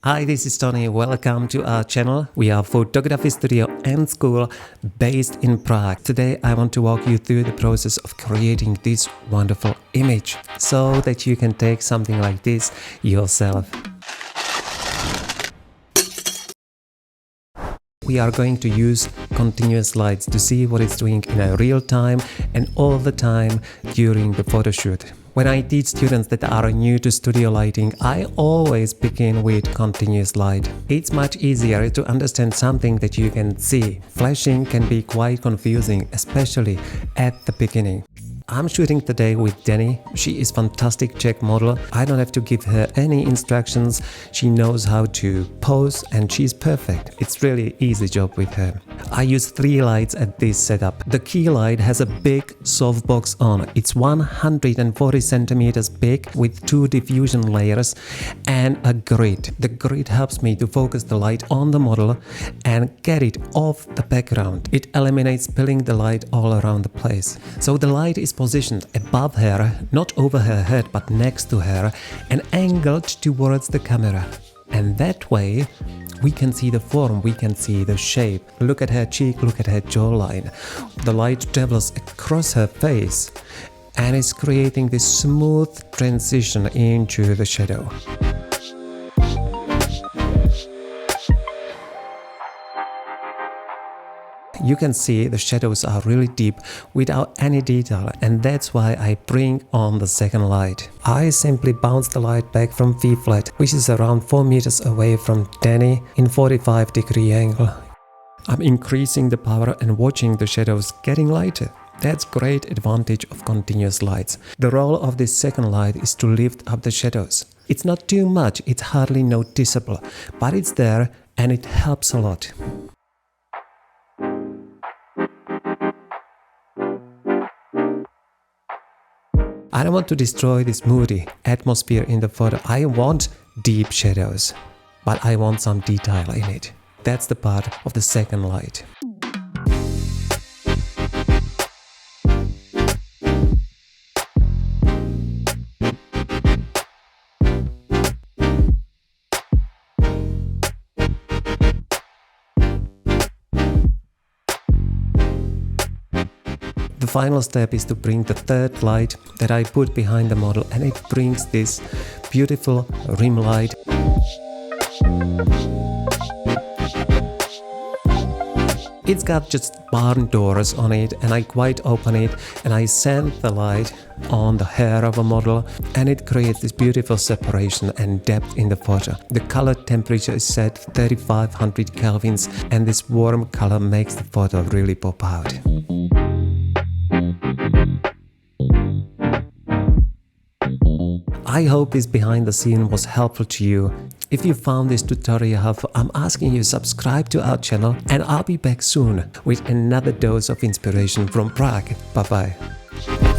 Hi, this is Tony. Welcome to our channel. We are a photography studio and school based in Prague. Today I want to walk you through the process of creating this wonderful image so that you can take something like this yourself. We are going to use continuous lights to see what it's doing in a real time and all the time during the photo shoot. When I teach students that are new to studio lighting, I always begin with continuous light. It's much easier to understand something that you can see. Flashing can be quite confusing, especially at the beginning. I'm shooting today with Danny. She is fantastic Czech model. I don't have to give her any instructions. She knows how to pose and she's perfect. It's really easy job with her. I use 3 lights at this setup. The key light has a big softbox on. It's 140 centimeters big with 2 diffusion layers and a grid. The grid helps me to focus the light on the model and get it off the background. It eliminates spilling the light all around the place. So the light is positioned above her, not over her head but next to her, and angled towards the camera. And that way we can see the form, we can see the shape. Look at her cheek, look at her jawline. The light travels across her face and is creating this smooth transition into the shadow. You can see the shadows are really deep without any detail, and that's why I bring on the second light. I simply bounce the light back from V flat, which is around 4 meters away from Danny in 45-degree angle. I'm increasing the power and watching the shadows getting lighter. That's great advantage of continuous lights. The role of this second light is to lift up the shadows. It's not too much, it's hardly noticeable, but it's there and it helps a lot. I don't want to destroy this moody atmosphere in the photo. I want deep shadows, but I want some detail in it. That's the part of the second light. The final step is to bring the third light that I put behind the model, and it brings this beautiful rim light. It's got just barn doors on it, and I quite open it and I send the light on the hair of a model, and it creates this beautiful separation and depth in the photo. The color temperature is set 3500 kelvins, and this warm color makes the photo really pop out. I hope this behind the scene was helpful to you. If you found this tutorial helpful, I'm asking you to subscribe to our channel, and I'll be back soon with another dose of inspiration from Prague. Bye bye.